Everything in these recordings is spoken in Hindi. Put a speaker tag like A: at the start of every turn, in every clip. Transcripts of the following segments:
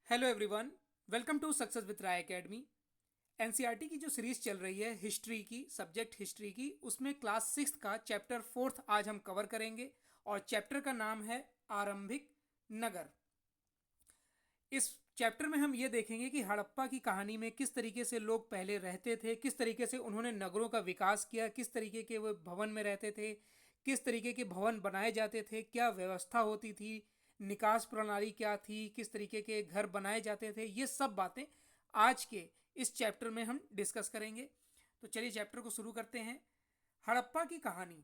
A: Hello everyone, welcome to success with Rai Academy. NCERT की जो सीरीज चल रही है हिस्ट्री की, सब्जेक्ट हिस्ट्री की, उसमें क्लास 6 का चैप्टर 4 आज हम कवर करेंगे और चैप्टर का नाम है आरंभिक नगर। इस चैप्टर में हम ये देखेंगे कि हड़प्पा की कहानी में किस तरीके से लोग पहले रहते थे, किस तरीके से उन्होंने नगरों का विकास किया, किस तरीके के वो भवन में रहते थे, किस तरीके के भवन बनाए जाते थे, क्या व्यवस्था होती थी, निकास प्रणाली क्या थी, किस तरीके के घर बनाए जाते थे। ये सब बातें आज के इस चैप्टर में हम डिस्कस करेंगे। तो चलिए चैप्टर को शुरू करते हैं। हड़प्पा की कहानी।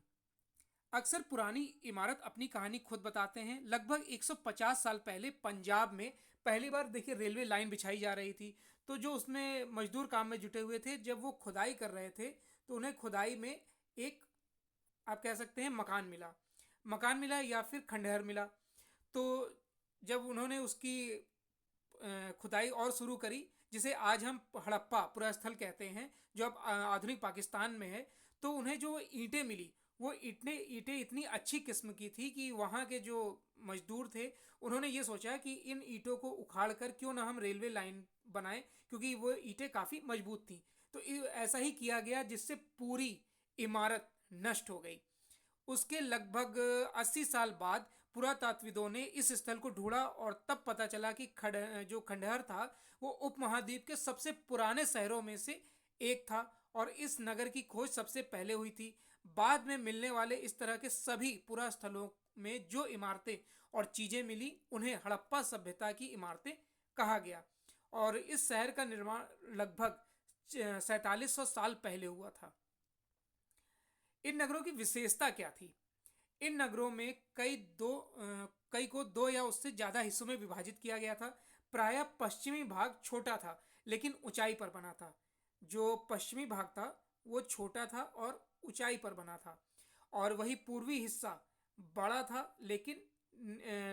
A: अक्सर पुरानी इमारत अपनी कहानी खुद बताते हैं। लगभग 150 साल पहले पंजाब में पहली बार देखिए रेलवे लाइन बिछाई जा रही थी। तो जो उसमें मजदूर काम में जुटे हुए थे, जब वो खुदाई कर रहे थे तो उन्हें खुदाई में एक, आप कह सकते हैं, मकान मिला या फिर खंडहर मिला। तो जब उन्होंने उसकी खुदाई और शुरू करी, जिसे आज हम हड़प्पा पुरा स्थल कहते हैं, जो अब आधुनिक पाकिस्तान में है, तो उन्हें जो ईंटें मिली, वो ईंटें इतनी अच्छी किस्म की थी कि वहाँ के जो मजदूर थे उन्होंने ये सोचा कि इन ईंटों को उखाड़ कर क्यों ना हम रेलवे लाइन बनाएं, क्योंकि वो ईंटें काफ़ी मजबूत थी। तो ऐसा ही किया गया, जिससे पूरी इमारत नष्ट हो गई। उसके लगभग 80 साल बाद पुरातात्विदों ने इस स्थल को ढूंढा और तब पता चला कि जो खंडहर था वो उपमहाद्वीप के सबसे पुराने शहरों में से एक था और इस नगर की खोज सबसे पहले हुई थी। बाद में मिलने वाले इस तरह के सभी पुरा स्थलों में जो इमारतें और चीजें मिली, उन्हें हड़प्पा सभ्यता की इमारतें कहा गया। और इस शहर का निर्माण लगभग 4700 साल पहले हुआ था। इन नगरों की विशेषता क्या थी? इन नगरों में कई को दो या उससे ज्यादा हिस्सों में विभाजित किया गया था। प्रायः पश्चिमी भाग छोटा था लेकिन ऊंचाई पर बना था। जो पश्चिमी भाग था वो छोटा था और ऊंचाई पर बना था, और वही पूर्वी हिस्सा बड़ा था लेकिन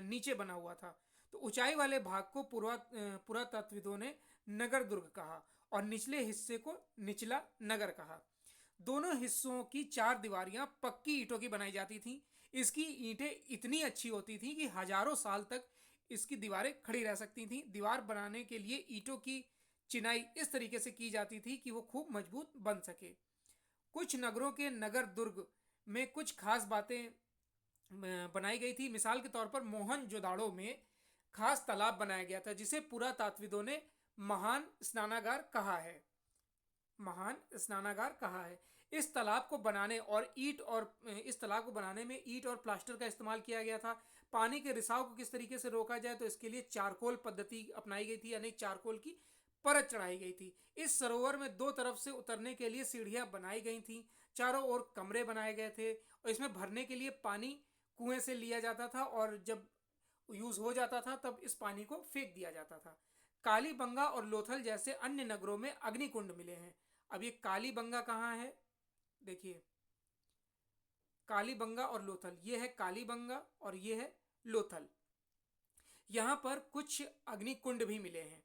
A: नीचे बना हुआ था। तो ऊंचाई वाले भाग को पुरातत्वविदों ने नगर दुर्ग कहा और निचले हिस्से को निचला नगर कहा। दोनों हिस्सों की चार दीवारियां पक्की ईंटों की बनाई जाती थीं। इसकी ईंटें इतनी अच्छी होती थीं कि हजारों साल तक इसकी दीवारें खड़ी रह सकती थीं। दीवार बनाने के लिए ईंटों की चिनाई इस तरीके से की जाती थी कि वो खूब मजबूत बन सके। कुछ नगरों के नगर दुर्ग में कुछ खास बातें बनाई गई थी। मिसाल के तौर पर मोहनजोदाड़ो में खास तालाब बनाया गया था, जिसे पुरातात्विदों ने महान स्नानागार कहा है। महान स्नानागार कहा है। इस तालाब को बनाने में ईंट और प्लास्टर का इस्तेमाल किया गया था। पानी के रिसाव को किस तरीके से रोका जाए, तो इसके लिए चारकोल पद्धति अपनाई गई थी, यानी चारकोल की परत चढ़ाई गई थी। इस सरोवर में दो तरफ से उतरने के लिए सीढ़ियां बनाई गई थी। चारों ओर कमरे बनाए गए थे और इसमें भरने के लिए पानी कुएं से लिया जाता था और जब यूज हो जाता था तब इस पानी को फेंक दिया जाता था। कालीबंगा और लोथल जैसे अन्य नगरों में अग्निकुंड मिले हैं। अब ये कालीबंगा कहाँ है? देखिए, कालीबंगा और लोथल, ये है कालीबंगा और ये है लोथल। यहाँ पर कुछ अग्निकुंड भी मिले हैं।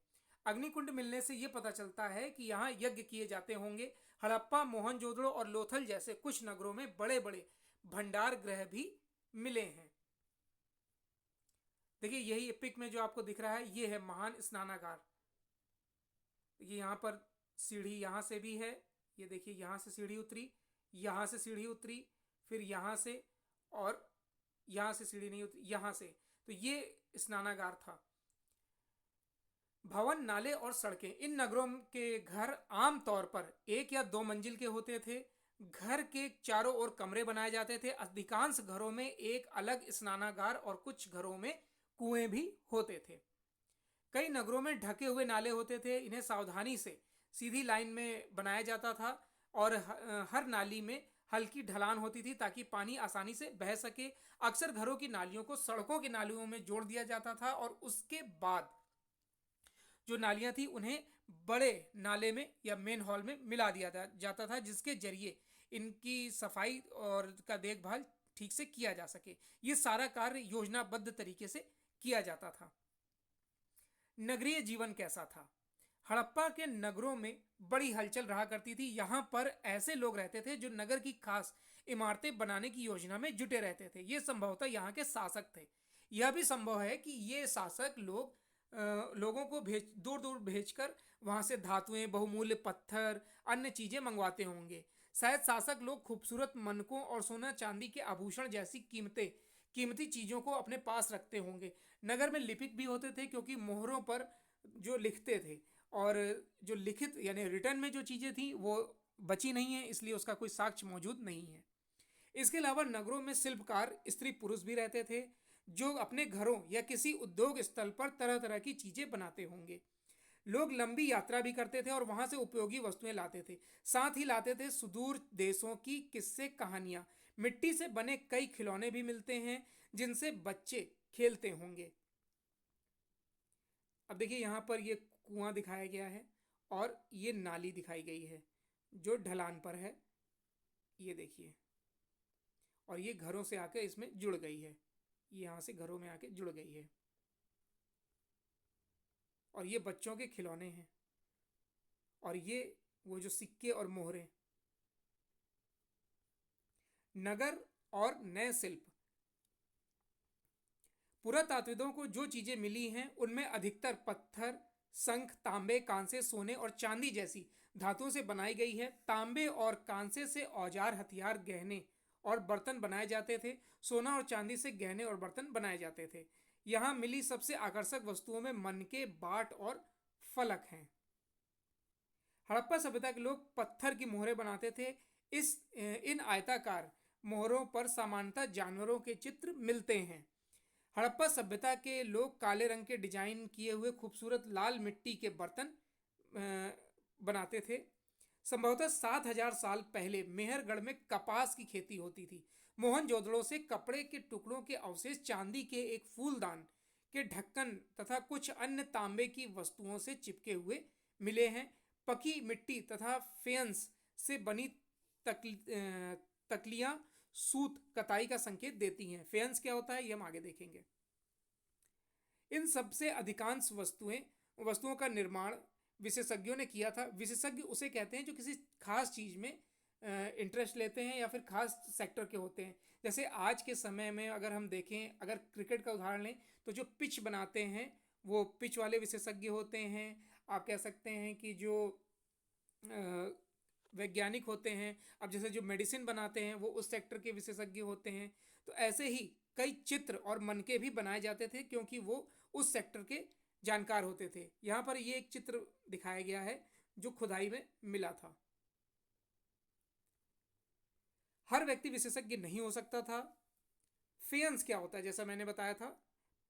A: अग्निकुंड मिलने से यह पता चलता है कि यहाँ यज्ञ किए जाते होंगे। हड़प्पा, मोहनजोदड़ो और लोथल जैसे कुछ नगरों में बड़े बड़े भंडार गृह भी मिले हैं। देखिए, यही पिक में जो आपको दिख रहा है ये है महान स्नानागार। ये यहाँ पर सीढ़ी यहाँ से भी है। ये देखिए, यहाँ से सीढ़ी उतरी, यहाँ से सीढ़ी उतरी, फिर यहाँ से, और यहाँ से सीढ़ी नहीं उतरी, यहाँ से। तो ये स्नानागार था। भवन, नाले और सड़कें। इन नगरों के घर आम तौर पर एक या दो मंजिल के होते थे। घर के चारों ओर कमरे बनाए जाते थे। अधिकांश घरों में एक अलग स्नानागार और कुछ घरों में कुएं भी होते थे। कई नगरों में ढके हुए नाले होते थे। इन्हें सावधानी से सीधी लाइन में बनाया जाता था और हर नाली में हल्की ढलान होती थी ताकि पानी आसानी से बह सके। अक्सर घरों की नालियों को सड़कों की नालियों में जोड़ दिया जाता था और उसके बाद जो नालियां थी उन्हें बड़े नाले में या मेन हॉल में मिला दिया जाता था, जिसके जरिए इनकी सफाई और का देखभाल ठीक से किया जा सके। ये सारा कार्य योजनाबद्ध तरीके से किया जाता था। नगरीय जीवन कैसा था? हड़प्पा के नगरों में बड़ी हलचल रहा करती थी। यहाँ पर ऐसे लोग रहते थे जो नगर की खास इमारतें बनाने की योजना में जुटे रहते थे। ये संभवतः यहाँ के शासक थे। यह भी संभव है कि ये शासक लोग लोगों को दूर दूर भेजकर वहां से धातुएं, बहुमूल्य पत्थर, अन्य चीजें मंगवाते होंगे। शायद शासक लोग खूबसूरत मनकों और सोना चांदी के आभूषण जैसी कीमती चीजों को अपने पास रखते होंगे। नगर में लिपिक भी होते थे, क्योंकि मोहरों पर जो लिखते थे, और जो लिखित यानी रिटर्न में जो चीजें थी वो बची नहीं है, इसलिए उसका कोई साक्ष्य मौजूद नहीं है। इसके अलावा नगरों में शिल्पकार स्त्री पुरुष भी रहते थे, जो अपने घरों या किसी उद्योग स्थल पर तरह तरह की चीजें बनाते होंगे। लोग लंबी यात्रा भी करते थे और वहां से उपयोगी वस्तुएं लाते थे। साथ ही लाते थे सुदूर देशों की किस्से कहानियां। मिट्टी से बने कई खिलौने भी मिलते हैं, जिनसे बच्चे खेलते होंगे। अब देखिए, यहाँ पर ये कुआं दिखाया गया है और ये नाली दिखाई गई है जो ढलान पर है, ये देखिए। और ये घरों से आकर इसमें जुड़ गई है, यहाँ से घरों में आके जुड़ गई है। और ये बच्चों के खिलौने हैं, और ये वो जो सिक्के और मोहरें। नगर और नए शिल्प। पुरातात्विदों को जो चीजें मिली हैं उनमें अधिकतर पत्थर, शंख, तांबे, कांसे, सोने और चांदी जैसी धातुओं से बनाई गई है। तांबे और कांसे से औजार, हथियार, गहने और बर्तन बनाए जाते थे। सोना और चांदी से गहने और बर्तन बनाए जाते थे। यहाँ मिली सबसे आकर्षक वस्तुओं में मनके, बाट और फलक हैं। हड़प्पा सभ्यता के लोग पत्थर की मोहरें बनाते थे। इन आयताकार मोहरों पर सामान्यतः जानवरों के चित्र मिलते हैं। हड़प्पा सभ्यता के लोग काले रंग के डिजाइन किए हुए खूबसूरत लाल मिट्टी के बर्तन बनाते थे। संभवतः 7,000 साल पहले मेहरगढ़ में कपास की खेती होती थी। मोहनजोदड़ो से कपड़े के टुकड़ों के अवशेष, चांदी के एक फूलदान के ढक्कन तथा कुछ अन्य तांबे की वस्तुओं से चिपके हुए मिले हैं। पकी मिट्टी तथा फेंस से बनी तकलियां सूत कताई का संकेत देती हैं। फेंस क्या होता है ये हम आगे देखेंगे। इन सबसे अधिकांश वस्तुओं का निर्माण विशेषज्ञों ने किया था। विशेषज्ञ उसे कहते हैं जो किसी खास चीज में इंटरेस्ट लेते हैं या फिर खास सेक्टर के होते हैं। जैसे आज के समय में अगर हम देखें, अगर क्रिकेट का उदाहरण लें, तो जो पिच बनाते हैं वो पिच वाले विशेषज्ञ होते हैं। आप कह सकते हैं कि जो वैज्ञानिक होते हैं, अब जैसे जो मेडिसिन बनाते हैं वो उस सेक्टर के विशेषज्ञ होते हैं। तो ऐसे ही कई चित्र और मनके भी बनाए जाते थे, क्योंकि वो उस सेक्टर के जानकार होते थे। यहाँ पर ये एक चित्र दिखाया गया है जो खुदाई में मिला था। हर व्यक्ति विशेषज्ञ नहीं हो सकता था। फेंस क्या होता है, जैसा मैंने बताया था,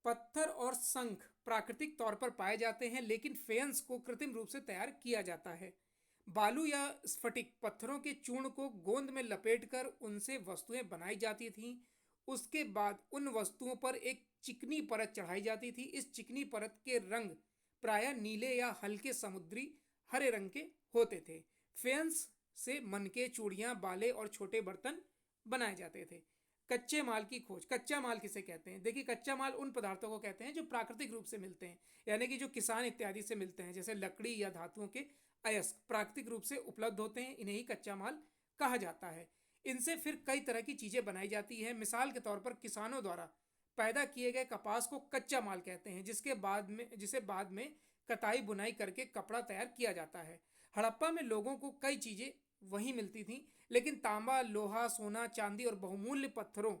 A: पत्थर और शंख प्राकृतिक तौर पर पाए जाते हैं, लेकिन फेंस को कृत्रिम रूप से तैयार किया जाता है। बालू या स्फटिक पत्थरों के चूर्ण को गोंद में लपेटकर उनसे वस्तुएं बनाई जाती थीं। उसके बाद उन वस्तुओं पर एक चिकनी परत चढ़ाई जाती थी। इस चिकनी परत के रंग प्रायः नीले या हल्के समुद्री हरे रंग के होते थे। फेंस से मनके, चूड़ियां, बाले और छोटे बर्तन बनाए जाते थे। कच्चे माल की खोज। कच्चा माल किसे कहते हैं? देखिए, कच्चा माल उन पदार्थों को कहते हैं जो प्राकृतिक रूप से मिलते हैं, यानी कि जो किसान इत्यादि से मिलते हैं, जैसे लकड़ी या धातुओं के अयस्क प्राकृतिक रूप से उपलब्ध होते हैं, इन्हें ही कच्चा माल कहा जाता है। इनसे फिर कई तरह की चीजें बनाई जाती हैं। मिसाल के तौर पर किसानों द्वारा पैदा किए गए कपास को कच्चा माल कहते हैं, जिसे बाद में कताई बुनाई करके कपड़ा तैयार किया जाता है। हड़प्पा में लोगों को कई चीजें वहीं मिलती थीं, लेकिन तांबा, लोहा, सोना, चांदी और बहुमूल्य पत्थरों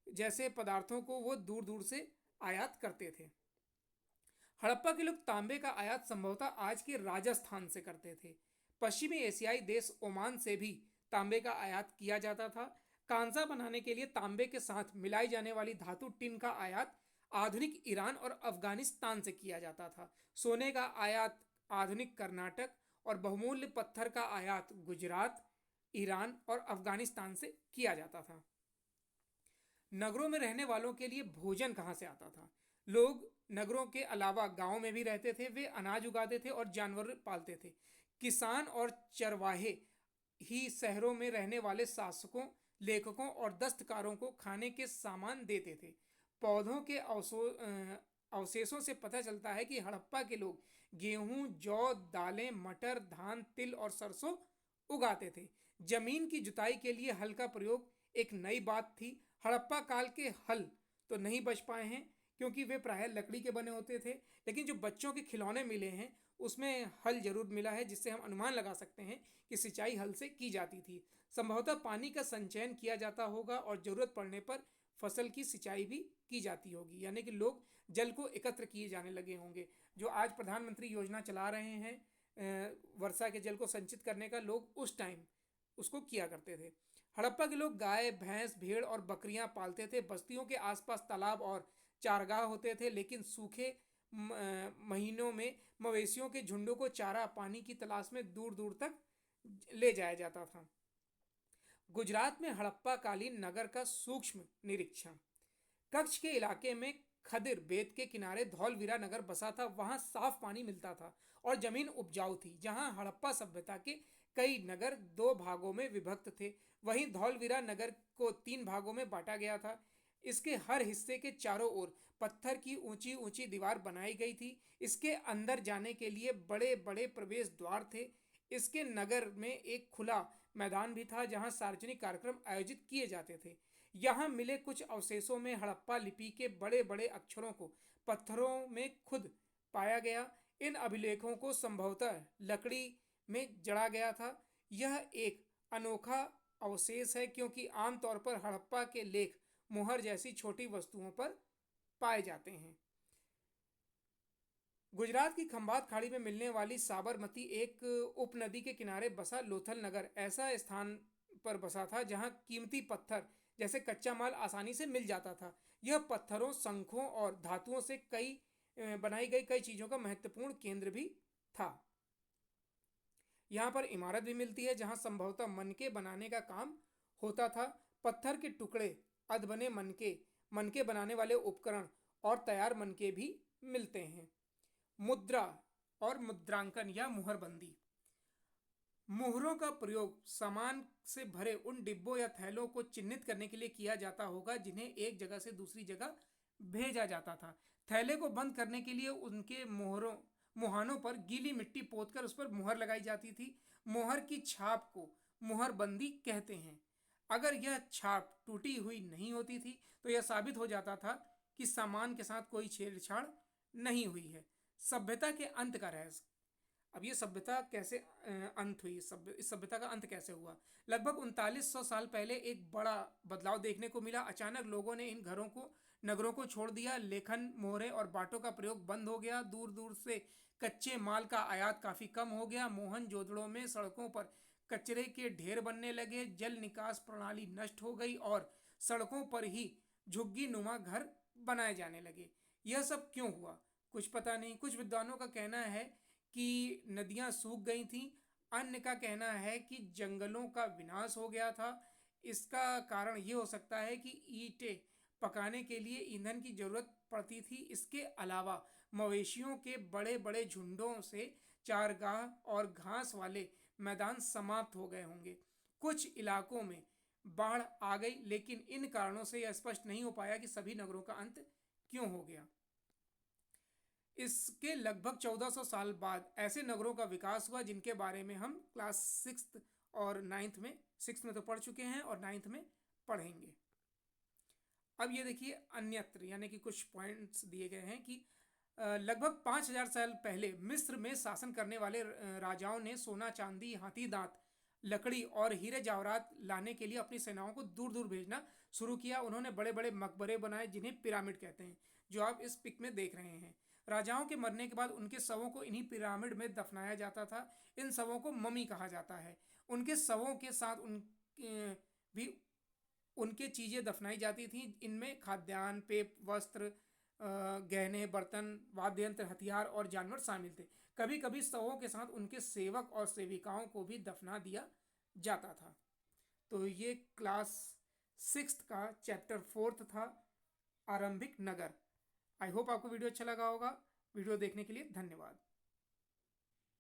A: जैसे पदार्थों को वो दूर दूर से आयात करते थे। हड़प्पा के लोग तांबे का आयात संभवतः आज के राजस्थान से करते थे। पश्चिमी एशियाई देश ओमान से भी तांबे का आयात किया जाता था। कांसा बनाने के लिए तांबे के साथ मिलाई जाने वाली धातु टिन का आयात आधुनिक ईरान और अफगानिस्तान से किया जाता था। सोने का आयात आधुनिक कर्नाटक और बहुमूल्य पत्थर का आयात गुजरात, ईरान और अफगानिस्तान से किया जाता था। नगरों में रहने वालों के लिए भोजन कहाँ से आता था? लोग नगरों के अलावा गांव में भी रहते थे। वे अनाज उगाते थे और जानवर पालते थे। किसान और चरवाहे ही शहरों में रहने वाले शासकों, लेखकों और दस्तकारों को खाने के सामान देते थे। पौधों के अवशेषों से पता चलता है कि हड़प्पा के लोग गेहूं, जौ, दालें, मटर, धान, तिल और सरसों उगाते थे। जमीन की जुताई के लिए हल का प्रयोग एक नई बात थी। हड़प्पा काल के हल तो नहीं बच पाए हैं, क्योंकि वे प्रायः लकड़ी के बने होते थे। लेकिन जो बच्चों के खिलौने मिले हैं उसमें हल जरूर मिला है, जिससे हम अनुमान लगा सकते हैं कि सिंचाई हल से की जाती थी। संभवतः पानी का संचयन किया जाता होगा और जरूरत पड़ने पर फसल की सिंचाई भी की जाती होगी, यानी कि लोग जल को एकत्र किए जाने लगे होंगे। जो आज प्रधानमंत्री योजना चला रहे हैं वर्षा के जल को संचित करने का, लोग उस टाइम उसको किया करते थे। हड़प्पा के लोग गाय, भैंस, भेड़ और बकरियां पालते थे। बस्तियों के आसपास तालाब और चारगाह होते थे, लेकिन सूखे महीनों में मवेशियों के झुंडों को चारा पानी की तलाश में दूर दूर तक ले जाया जाता था। गुजरात में हड़प्पा कालीन नगर का सूक्ष्म निरीक्षण। कच्छ के इलाके में खदिर बेत के किनारे धौलवीरा नगर बसा था। वहां साफ पानी मिलता था और जमीन उपजाऊ थी। जहां हड़प्पा सभ्यता के कई नगर दो भागों में विभक्त थे, वहीं धौलवीरा नगर को 3 भागों में बांटा गया था। इसके हर हिस्से के चारों ओर पत्थर की ऊंची ऊंची दीवार बनाई गई थी। इसके अंदर जाने के लिए बड़े बड़े प्रवेश द्वार थे। इसके नगर में एक खुला मैदान भी था जहां सार्वजनिक कार्यक्रम आयोजित किए जाते थे। यहाँ मिले कुछ अवशेषों में हड़प्पा लिपि के बड़े बड़े अक्षरों को पत्थरों में खुद पाया गया। इन अभिलेखों को संभवतः लकड़ी में जड़ा गया था। यह एक अनोखा अवशेष है क्योंकि आमतौर पर हड़प्पा के लेख मुहर जैसी छोटी वस्तुओं पर पाए जाते हैं। गुजरात की खंभात खाड़ी में मिलने वाली साबरमती एक उपनदी के किनारे बसा लोथल नगर ऐसा स्थान पर बसा था जहां कीमती पत्थर जैसे कच्चा माल आसानी से मिल जाता था। यह पत्थरों, शंखों और धातुओं से बनाई गई कई चीजों का महत्वपूर्ण केंद्र भी था। यहाँ पर इमारत भी मिलती है जहाँ संभवतः मनके बनाने का काम होता था। पत्थर के टुकड़े, अधबने मनके बनाने वाले उपकरण और तैयार मनके भी मिलते हैं। मुद्रा और मुद्रांकन या मुहरबंदी। मुहरों का प्रयोग सामान से भरे उन डिब्बों या थैलों को चिन्हित करने के लिए किया जाता होगा जिन्हें एक जगह से दूसरी जगह भेजा जाता था। थैले को बंद करने के लिए उनके मुहानों पर गीली मिट्टी पोतकर उस पर मुहर लगाई जाती थी। मुहर की छाप को मुहरबंदी कहते हैं। अगर यह छाप टूटी हुई नहीं होती थी तो यह साबित हो जाता था कि सामान के साथ कोई छेड़छाड़ नहीं हुई है। सभ्यता के अंत का रहस्य। अब ये सभ्यता कैसे अंत हुई, इस सभ्यता का अंत कैसे हुआ? लगभग 3900 साल पहले एक बड़ा बदलाव देखने को मिला। अचानक लोगों ने इन नगरों को छोड़ दिया। लेखन, मोहरे और बाटों का प्रयोग बंद हो गया। दूर दूर से कच्चे माल का आयात काफी कम हो गया। मोहनजोदड़ो में सड़कों पर कचरे के ढेर बनने लगे। जल निकास प्रणाली नष्ट हो गई और सड़कों पर ही झुग्गी नुमा घर बनाए जाने लगे। यह सब क्यों हुआ कुछ पता नहीं। कुछ विद्वानों का कहना है कि नदियां सूख गई थीं। अन्य का कहना है कि जंगलों का विनाश हो गया था। इसका कारण ये हो सकता है कि ईंटें पकाने के लिए ईंधन की जरूरत पड़ती थी। इसके अलावा मवेशियों के बड़े बड़े झुंडों से चारगाह और घास वाले मैदान समाप्त हो गए होंगे। कुछ इलाकों में बाढ़ आ गई, लेकिन इन कारणों से यह स्पष्ट नहीं हो पाया कि सभी नगरों का अंत क्यों हो गया। इसके लगभग 1400 साल बाद ऐसे नगरों का विकास हुआ जिनके बारे में हम क्लास 6 और 9th में, 6th में तो पढ़ चुके हैं और 9th में पढ़ेंगे। अब ये देखिए अन्यत्र, यानी कि कुछ पॉइंट्स दिए गए हैं कि लगभग 5000 साल पहले मिस्र में शासन करने वाले राजाओं ने सोना, चांदी, हाथी दांत, लकड़ी और हीरे जवाहरात लाने के लिए अपनी सेनाओं को दूर दूर भेजना शुरू किया। उन्होंने बड़े बड़े मकबरे बनाए जिन्हें पिरामिड कहते हैं, जो आप इस पिक में देख रहे हैं। राजाओं के मरने के बाद उनके शवों को इन्हीं पिरामिड में दफनाया जाता था। इन शवों को ममी कहा जाता है। उनके शवों के साथ भी उनके चीज़ें दफनाई जाती थीं। इनमें खाद्यान्न, पेय, वस्त्र, गहने, बर्तन, वाद्य यंत्र, हथियार और जानवर शामिल थे। कभी कभी शवों के साथ उनके सेवक और सेविकाओं को भी दफना दिया जाता था। तो ये क्लास 6 का चैप्टर 4 था, आरंभिक नगर। आई होप आपको वीडियो अच्छा लगा होगा। वीडियो देखने के लिए धन्यवाद।